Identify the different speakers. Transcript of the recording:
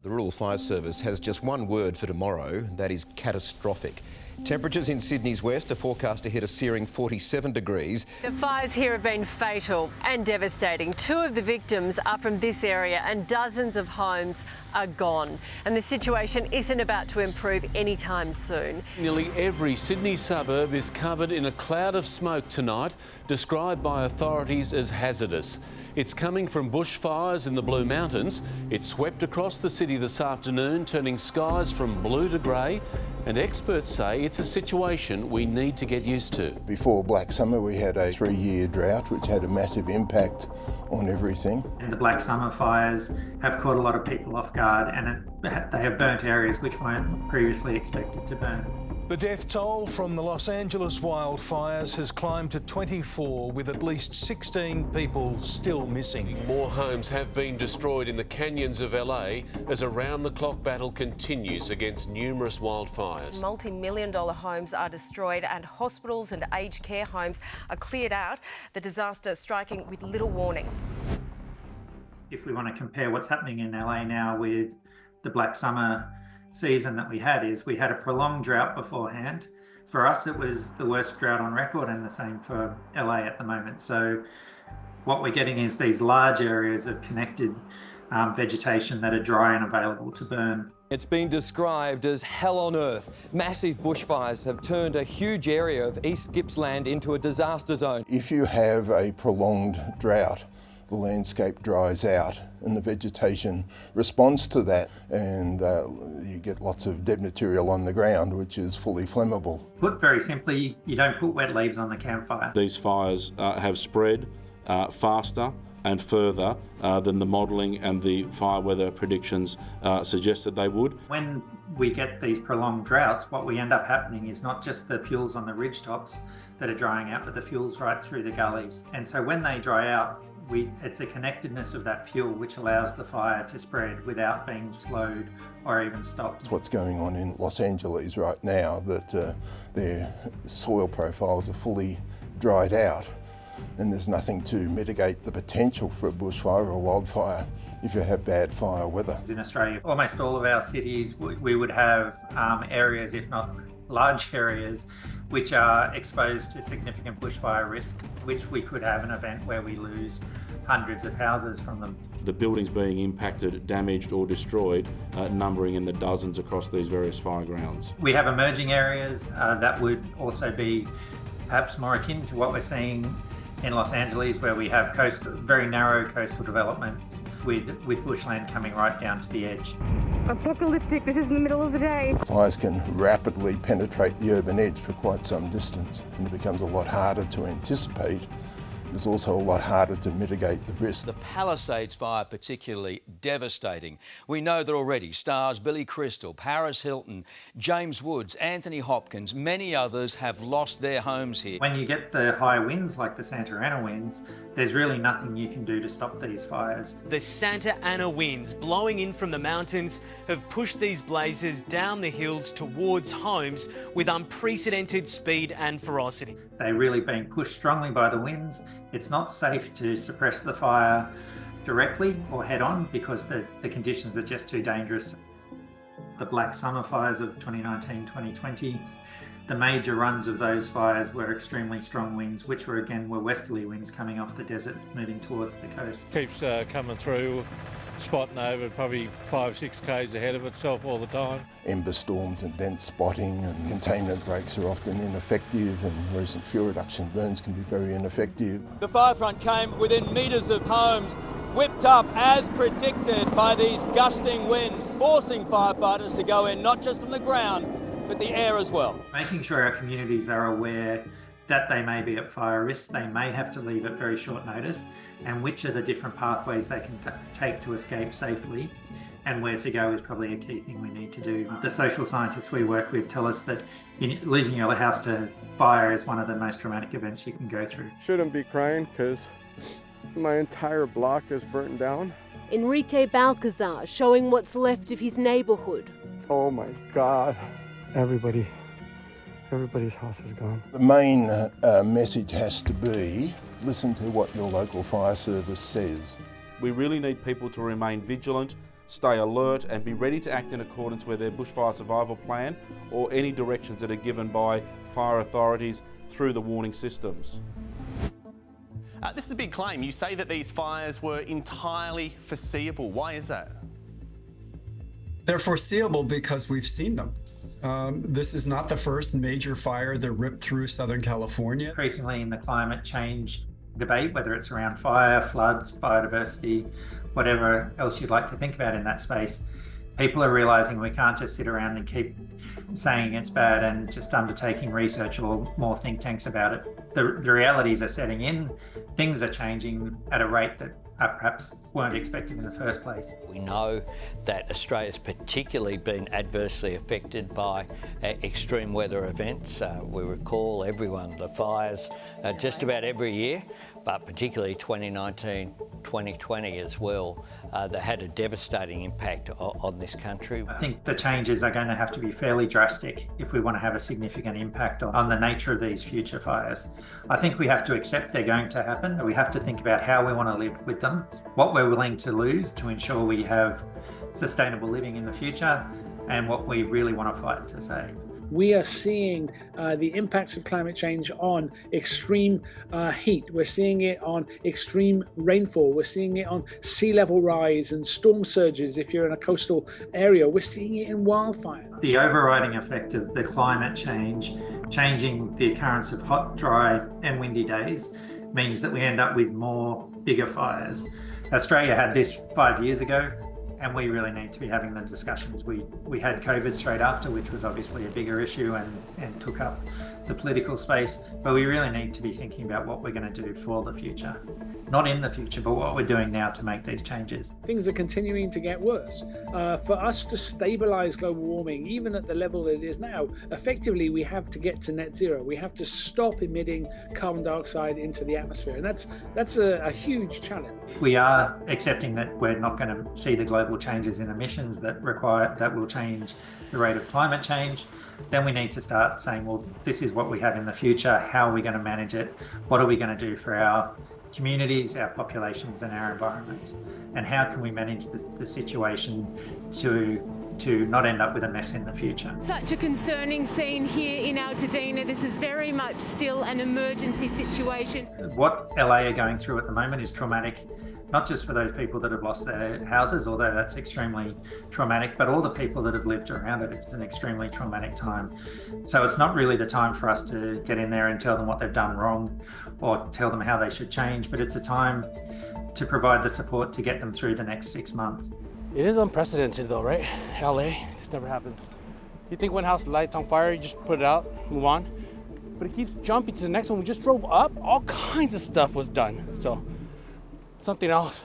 Speaker 1: The Rural Fire Service has just one word for tomorrow, that is catastrophic. Temperatures in Sydney's west are forecast to hit a searing 47 degrees.
Speaker 2: The fires here have been fatal and devastating. 2 of the victims are from this area and dozens of homes are gone. And the situation isn't about to improve anytime soon.
Speaker 3: Nearly every Sydney suburb is covered in a cloud of smoke tonight, described by authorities as hazardous. It's coming from bushfires in the Blue Mountains. It swept across the city this afternoon, turning skies from blue to grey, and experts say it's a situation we need to get used to.
Speaker 4: Before Black Summer we had a 3-year drought which had a massive impact on everything.
Speaker 5: And the Black Summer fires have caught a lot of people off guard, and they have burnt areas which weren't previously expected to burn.
Speaker 6: The death toll from the Los Angeles wildfires has climbed to 24, with at least 16 people still missing.
Speaker 3: More homes have been destroyed in the canyons of LA as a round-the-clock battle continues against numerous wildfires.
Speaker 7: Multi-million-dollar homes are destroyed and hospitals and aged care homes are cleared out, the disaster striking with little warning.
Speaker 5: If we want to compare what's happening in LA now with the Black Summer season that we had a prolonged drought beforehand. For us, it was the worst drought on record, and the same for LA at the moment. So what we're getting is these large areas of connected vegetation that are dry and available to burn.
Speaker 8: It's been described as hell on earth. Massive bushfires have turned a huge area of East Gippsland into a disaster zone.
Speaker 4: If you have a prolonged drought, the landscape dries out and the vegetation responds to that, and you get lots of dead material on the ground which is fully flammable.
Speaker 5: Put very simply, you don't put wet leaves on the campfire.
Speaker 9: These fires have spread faster and further than the modelling and the fire weather predictions suggested they would.
Speaker 5: When we get these prolonged droughts, what we end up happening is not just the fuels on the ridgetops that are drying out, but the fuels right through the gullies. And so when they dry out, it's a connectedness of that fuel which allows the fire to spread without being slowed or even stopped.
Speaker 4: It's what's going on in Los Angeles right now, that their soil profiles are fully dried out, and there's nothing to mitigate the potential for a bushfire or a wildfire if you have bad fire weather.
Speaker 5: In Australia, almost all of our cities, we would have areas, if not large areas, which are exposed to significant bushfire risk, which we could have an event where we lose hundreds of houses from them.
Speaker 9: The buildings being impacted, damaged or destroyed, numbering in the dozens across these various fire grounds.
Speaker 5: We have emerging areas that would also be perhaps more akin to what we're seeing in Los Angeles, where we have very narrow coastal developments with bushland coming right down to the edge.
Speaker 10: It's apocalyptic. This is in the middle of the day.
Speaker 4: Fires can rapidly penetrate the urban edge for quite some distance, and it becomes a lot harder to anticipate. It's also a lot harder to mitigate the risk.
Speaker 11: The Palisades fire particularly devastating. We know that already. Stars Billy Crystal, Paris Hilton, James Woods, Anthony Hopkins, many others have lost their homes here.
Speaker 5: When you get the high winds like the Santa Ana winds, there's really nothing you can do to stop these fires.
Speaker 12: The Santa Ana winds blowing in from the mountains have pushed these blazes down the hills towards homes with unprecedented speed and ferocity.
Speaker 5: They're really being pushed strongly by the winds. It's not safe to suppress the fire directly or head on because the conditions are just too dangerous. The Black Summer fires of 2019-2020, the major runs of those fires were extremely strong winds, which were westerly winds coming off the desert, moving towards the coast.
Speaker 13: Keeps coming through, spotting over probably 5-6 k's ahead of itself all the time.
Speaker 4: Ember storms and dense spotting and containment breaks are often ineffective, and recent fuel reduction burns can be very ineffective.
Speaker 11: The fire front came within metres of homes, whipped up as predicted by these gusting winds, forcing firefighters to go in not just from the ground, but the air as well.
Speaker 5: Making sure our communities are aware that they may be at fire risk, they may have to leave at very short notice, and which are the different pathways they can take to escape safely, and where to go is probably a key thing we need to do. The social scientists we work with tell us that losing your house to fire is one of the most traumatic events you can go through.
Speaker 14: Shouldn't be crying because my entire block is burnt down.
Speaker 2: Enrique Balcazar showing what's left of his neighbourhood.
Speaker 14: Oh my God, everybody's house is gone.
Speaker 4: The main message has to be, listen to what your local fire service says.
Speaker 9: We really need people to remain vigilant, stay alert and be ready to act in accordance with their bushfire survival plan or any directions that are given by fire authorities through the warning systems.
Speaker 15: This is a big claim. You say that these fires were entirely foreseeable. Why is that?
Speaker 16: They're foreseeable because we've seen them. This is not the first major fire that ripped through Southern California.
Speaker 5: Increasingly in the climate change debate, whether it's around fire, floods, biodiversity, whatever else you'd like to think about in that space, people are realising we can't just sit around and keep saying it's bad and just undertaking research or more think tanks about it. The realities are setting in, things are changing at a rate that perhaps weren't expected in the first place.
Speaker 17: We know that Australia's particularly been adversely affected by extreme weather events. We recall everyone, the fires just about every year, but particularly 2019, 2020 as well, that had a devastating impact on this country.
Speaker 5: I think the changes are going to have to be fairly drastic if we want to have a significant impact on the nature of these future fires. I think we have to accept they're going to happen. We have to think about how we want to live with them, what we're willing to lose to ensure we have sustainable living in the future, and what we really want to fight to save.
Speaker 18: We are seeing the impacts of climate change on extreme heat. We're seeing it on extreme rainfall. We're seeing it on sea level rise and storm surges if you're in a coastal area. We're seeing it in wildfire.
Speaker 5: The overriding effect of the climate change, changing the occurrence of hot, dry and windy days, means that we end up with more bigger fires. Australia had this 5 years ago, and we really need to be having the discussions. We had COVID straight after, which was obviously a bigger issue and took up the political space, but we really need to be thinking about what we're going to do for the future. Not in the future, but what we're doing now to make these changes.
Speaker 18: Things are continuing to get worse. For us to stabilise global warming, even at the level that it is now, effectively we have to get to net zero. We have to stop emitting carbon dioxide into the atmosphere, and that's a huge challenge.
Speaker 5: If we are accepting that we're not going to see the global changes in emissions that will change the rate of climate change, then we need to start saying, well, this is what we have in the future. How are we going to manage it? What are we going to do for our communities, our populations and our environments? And how can we manage the situation to not end up with a mess in the future?
Speaker 10: Such a concerning scene here in Altadena. This is very much still an emergency situation.
Speaker 5: What LA are going through at the moment is traumatic, not just for those people that have lost their houses, although that's extremely traumatic, but all the people that have lived around it. It's an extremely traumatic time. So it's not really the time for us to get in there and tell them what they've done wrong or tell them how they should change, but it's a time to provide the support to get them through the next 6 months.
Speaker 19: It is unprecedented though, right? LA, this never happened. You think one house lights on fire, you just put it out, move on, but it keeps jumping to the next one. We just drove up, all kinds of stuff was done. So something else.